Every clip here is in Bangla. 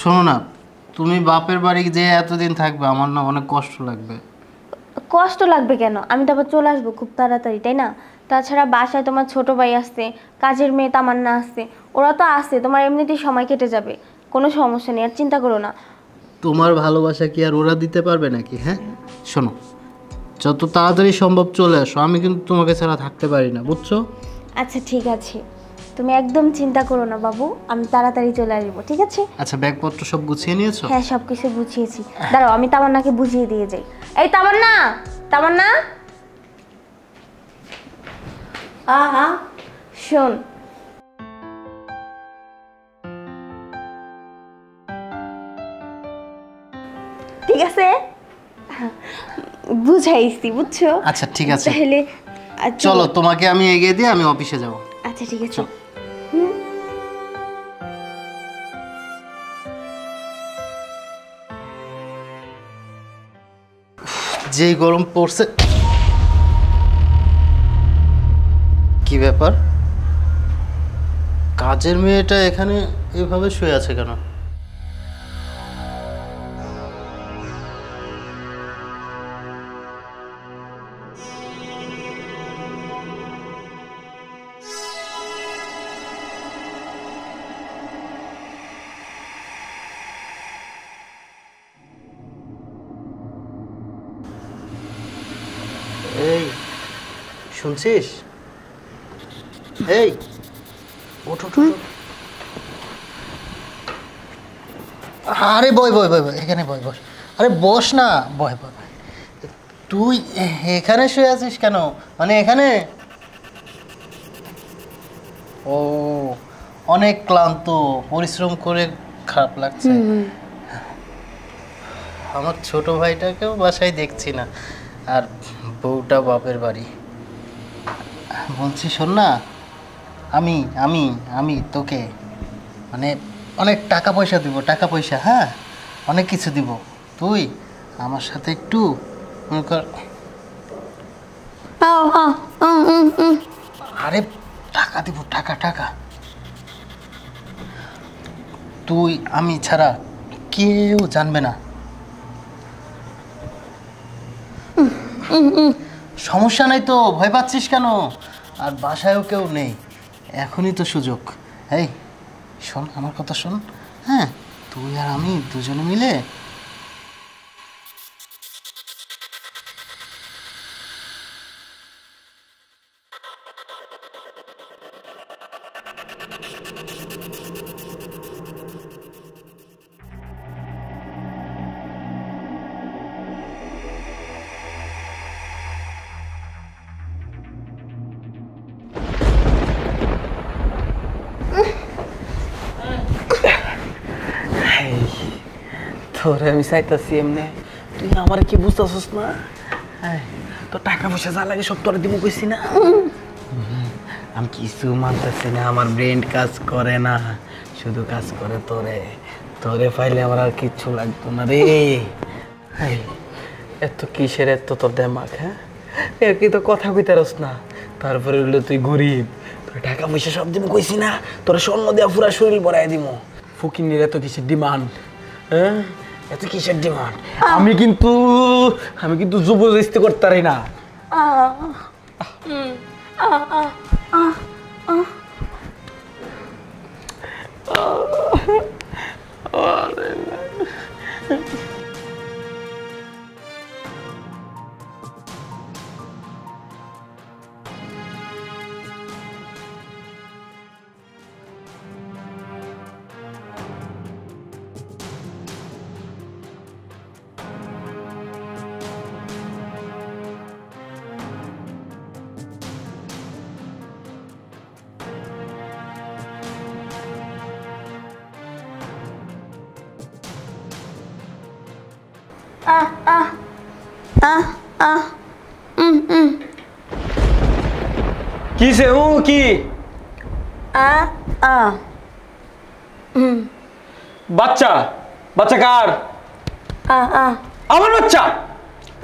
শোনো না, তুমি বাপের বাড়ি যে এতদিন থাকবে আমার না অনেক কষ্ট লাগবে। কষ্ট লাগবে কেন? আমি তো আবার চলে আসবো খুব তাড়াতাড়ি, তাই না? তাছাড়া বাসায় তোমার ছোট ভাই আসছে, কাজের মেয়ে তামান্না আসছে, ওরা তো আসছে, তোমার এমনিতেই সময় কেটে যাবে, কোনো সমস্যা নেই, আর চিন্তা করো না। তোমার ভালোবাসা কি আর ওরা দিতে পারবে নাকি? হ্যাঁ শোনো, যত তাড়াতাড়ি সম্ভব চলে আসো, আমি কিন্তু তোমাকে ছাড়া থাকতে পারি না, বুঝছো? আচ্ছা ঠিক আছে, তুমি একদম চিন্তা করো না বাবু, আমি তাড়াতাড়ি চলে আসবো, ঠিক আছে? আচ্ছা ব্যাগপত্র সব গুছিয়ে নিয়েছো? হ্যাঁ সব কিছু গুছিয়েছি। দাঁড়াও আমি তামান্নাকে বুঝিয়ে দিয়ে যাই। এই তামান্না, তামান্না, আহা শোন, ঠিক আছে বুঝাইছি, বুঝছো? আচ্ছা ঠিক আছে, তাহলে চলো তোমাকে আমি এগিয়ে দিয়ে আমি অফিসে যাব। আচ্ছা ঠিক আছে। যেই গরম পড়ছে। কি ব্যাপার, কাজের মেয়েটা এখানে এভাবে শুয়ে আছে কেন? এই শুনছিস? এই ওঠ ওঠ ওঠ। আরে বয় বয় বয় বয়, এখানে বয় বস। আরে বস না, বয় বয় বয়। তুই এখানে শুয়ে আছিস কেন? মানে এখানে? ও অনেক ক্লান্ত, পরিশ্রম করে খারাপ লাগছে। আমার ছোট ভাইটাকেও বাসায় দেখছি না, আর বউটা বাপের বাড়ি। বলছি শোন না, আমি আমি আমি তোকে মানে অনেক টাকা পয়সা দিব, টাকা পয়সা, হ্যাঁ অনেক কিছু দিব। তুই আমার সাথে একটু মনে কর। আরে টাকা দিব, টাকা টাকা। তুই আমি ছাড়া কেউ জানবে না। সমস্যা নাই তো, ভয় পাচ্ছিস কেন? আর বাসায়ও কেউ নেই, এখনই তো সুযোগ। এই শোন আমার কথা শোন, হ্যাঁ তুই আর আমি দুজনে মিলে তোরে আমি চাইতাছি এমনি, তুই আমার কি বুঝতেছিস না? তো টাকা পয়সা যা লাগে সব তোরে দিব কইছি না। আমি কিছু মানতেছি না, আমার ব্রেন কাজ করে না, শুধু কাজ করে তোরে। তোরে পাইলে আমার আর কিচ্ছু লাগতো না রে। এত কিসের এত তোর দেমাগ? হ্যাঁ এর কি তো কথা কইতারস না? তারপরে হইলো তুই গরিব, তোর টাকা পয়সা সব দিব কইছি না, তোর স্বর্ণ দেওয়া পুরা শরীর ভরাই দিব। ফকিনের এত কিসের ডিমান্ড? হ্যাঁ এত কিসের ডিমান্ড? আমি কিন্তু জবরদস্তি করতে পারি না। কিসে ও কি? বাচ্চা বাচ্চা কার? আমার বাচ্চা?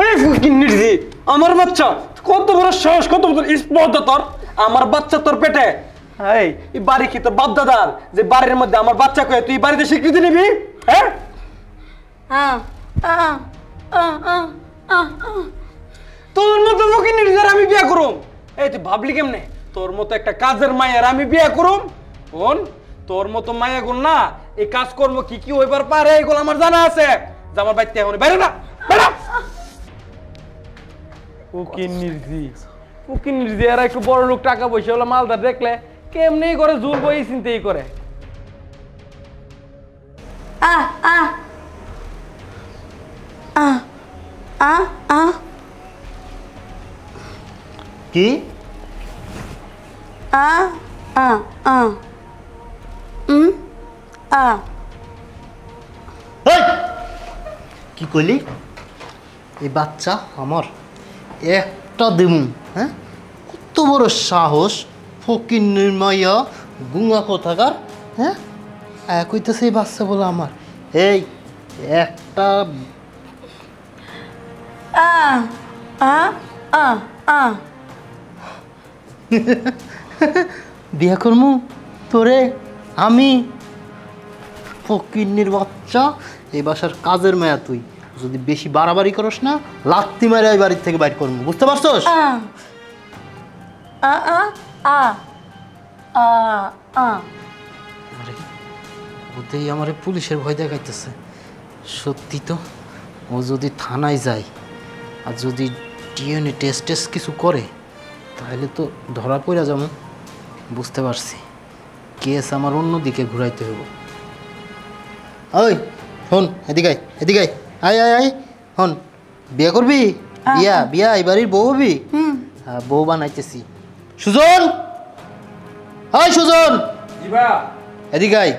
এই ফকিন্নির জি, আমার বাচ্চা? কত বড় সাহস, কত বড় স্পর্ধা তোর! আমার বাচ্চা তোর পেটে? এই বাড়ি কি তোর বাপ দাদার যে বাড়ির মধ্যে আমার বাচ্চা কয়ে তুই বাড়িতে স্বীকৃতি নিবি? হ্যাঁ তোর মতো ফকিনির যারা আমি বিয়ে করুম। এই তুই ভাবলি কেমনে তোর মতো একটা কাজের মায়ের আমি বিয়ে করুম? কোন তোর মতো মায়া গুণ না এই কাজ কর্ম কি কি হইবার পারে এগুলো আমার জানা আছে। যে আমার বাড়িতে এখন বাইরে না বেড়া ফকিনির জি এরা একটু বড় লোক টাকা পয়সা হলো মালদার দেখলে কেমনি করে জোর বই চিন্তাই করে। কি এই! কি কইলি? এই বাচ্চা আমার একটা দিমু, হ্যাঁ? কত বড় সাহস, ফকির নির্মাইয়া গুঙা কোথাকার, হ্যাঁ? কইতেছে এই বাচ্চা বলে আমার। এই একটা বিয়া করমু তোরে আমি? ফকিন্নির বাচ্চা, এই বাসার কাজের মেয়া তুই। যদি বেশি বাড়াবাড়ি করস না লাত্তি মারে এই বাড়ির থেকে বাইর করবো, বুঝতে পারছস? আরে ওতেই আমার পুলিশের ভয় দেখাইতেছে। সত্যি তো, ও যদি থানায় যায় আর যদি ডিএনএ টেস্ট কিছু করে তাহলে তো ধরা পড়া যাবো। বুঝতে পারছি, কেস আমার অন্যদিকে ঘুরাইতে হবে। ওই শোন, এদিকে এদিকে আয় আয় আয়। হন, বিয়ে করবি? বিয়া বিয়া এই বাড়ির বউ হবি? হ্যাঁ, বউ বানাইতেছি। সুজন, ওই সুজন, এদিকে আয়।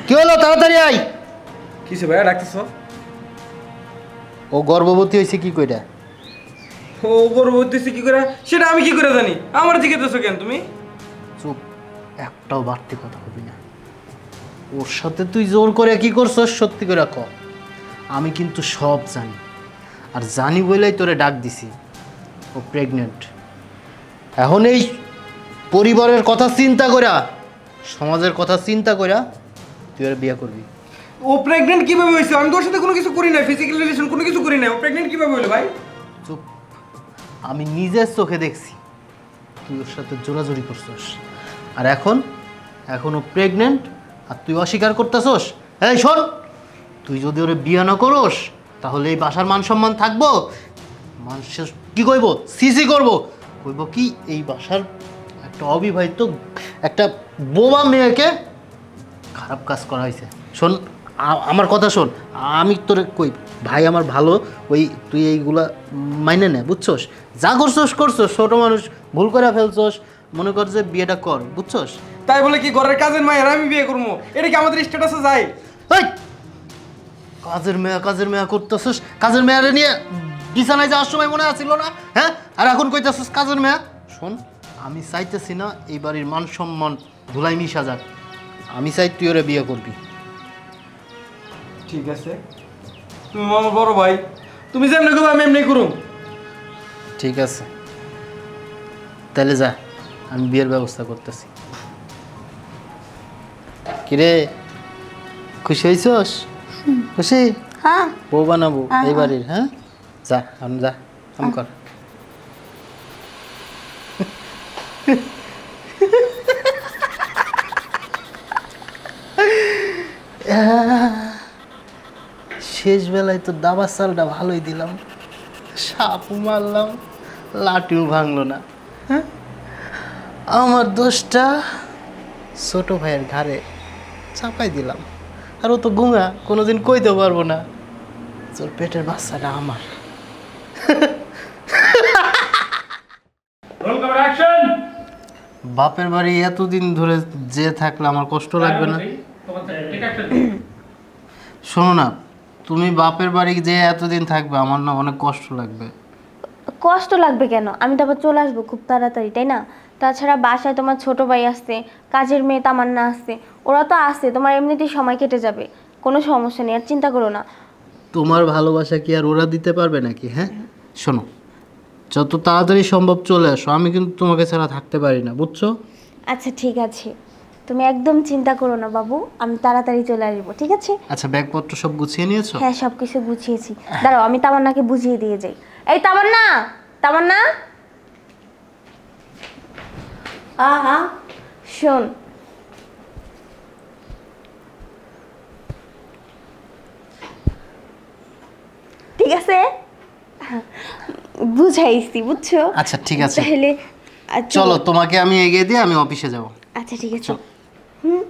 কি হলো, তাড়াতাড়ি আয়। কিসে ভাইয়া ডাকতেছ? ও গর্ভবতী হয়েছে কি কইরা? ও গর্ভবতী কি করে সেটা আমি কি করে জানি? আমার জিজ্ঞেস কেন তুমি? চুপ, একটাও বাড়তি কথা কবি না। ওর সাথে তুই জোর করে কি করছস সত্যি করে ক। আমি কিন্তু সব জানি, আর জানি বলেই তোরে ডাক দিছি। ও প্রেগনেন্ট। এখন এই পরিবারের কথা চিন্তা কইরা, সমাজের কথা চিন্তা কইরা তুই আর বিয়ে করবি। ও প্রেগনেন্ট কিভাবে হয়েছে? আমি তোর সাথে কোনো কিছু করি না, ফিজিক্যাল রিলেশন কোনো কিছু করি না। ও প্রেগনেন্ট কিভাবে হলো ভাই? চুপ, আমি নিজের চোখে দেখছি তুই ওর সাথে জোরাজোরি করছস। আর এখন ও প্রেগনেন্ট আর তুই অস্বীকার করতেছস। এই শোন, তুই যদি ওরে বিয়ে না করস তাহলে এই বাসার মান সম্মান থাকবো? মানুষের কি কইব? সিসি করব, কইব কি এই বাসার একটা অবিবাহিত একটা বোমা মেয়েকে খারাপ কাজ করা হয়েছে। শোন, আমার কথা শোন, আমি তোরে কই ভাই আমার ভালো, ওই তুই এইগুলা মাইনে নে, বুঝছস? যা করছস করছস, ছোট মানুষ ভুল করে ফেলছস, মনে কর যে বিয়েটা কর, বুঝছস? তাই বলে কি ঘরের কাজের মায়ের আমি বিয়ে করবো? এটা কি আমাদের স্ট্যাটাসে যায়? এই কাজের মেয়া করতেছস, কাজের মেয়ারে নিয়ে বিছানায় যাওয়ার সময় মনে আছিল না, হ্যাঁ? আর এখন কইতেছস কাজের মেয়া। শোন, আমি চাইতেছি না এই বাড়ির মান সম্মান ধুলাই মিশা যাক। আমি চাই তুই ওরে বিয়ে করবি। ঠিক আছে, তুমি আমার বড় ভাই, তুমি যেমনি করবো আমি এমনি করুম। ঠিক আছে, তাহলে যা, আমি বিয়ের ব্যবস্থা করতেছি। কিরে, খুশি হয়েছস? খুশি? হ্যাঁ। বউ বানাবো এই বাড়ির, হ্যাঁ? যা, আমি যা, কাম কর। শেষ বেলায় তো দাবা চালটা ভালোই দিলাম, সাপও মারলাম, লাঠিও ভাঙলো না, হ্যাঁ? আমার দোষটা ছোট ভাইয়ের ঘাড়ে চাপাই দিলাম। আর ও তো গুঙা, কোনোদিন কইতে পারবো না তোর পেটের বাচ্চাটা আমার। বাপের বাড়ি এতদিন ধরে যে থাকলে আমার কষ্ট লাগবে না? শোনো না, তুমি বাপের বাড়ি যে এতদিন থাকবে আমার না অনেক কষ্ট লাগবে। কষ্ট লাগবে কেন? আমি তো আবার চলে আসবো খুব তাড়াতাড়ি, তাই না? তাছাড়া বাসায় তোমার ছোট ভাই আসছে, কাজের মেয়ে তামান্না আসছে, ওরা তো আসছে, তোমার এমনিতেই সময় কেটে যাবে, কোনো সমস্যা নেই, আর চিন্তা করো না। তোমার ভালোবাসা কি আর ওরা দিতে পারবে নাকি? হ্যাঁ, শোনো, যত তাড়াতাড়ি সম্ভব চলে আসো, আমি কিন্তু তোমাকে ছাড়া থাকতে পারি না, বুঝছো? আচ্ছা ঠিক আছে। তুমি একদম চিন্তা করো না বাবু, আমি তাড়াতাড়ি চলে আসবো, ঠিক আছে? আচ্ছা ব্যাগপত্র সব গুছিয়ে নিয়েছো? হ্যাঁ, সব কিছু গুছিয়েছি। দাঁড়াও, আমি তামান্নাকে বুঝিয়ে দিয়ে যাই। এই তামান্না, তামান্না, আহা শোন, ঠিক আছে? বুঝাইছি, বুঝছো? আচ্ছা ঠিক আছে, তাহলে চলো তোমাকে আমি এগিয়ে দিয়ে আমি অফিসে যাব। আচ্ছা ঠিক আছে। চল। হুম।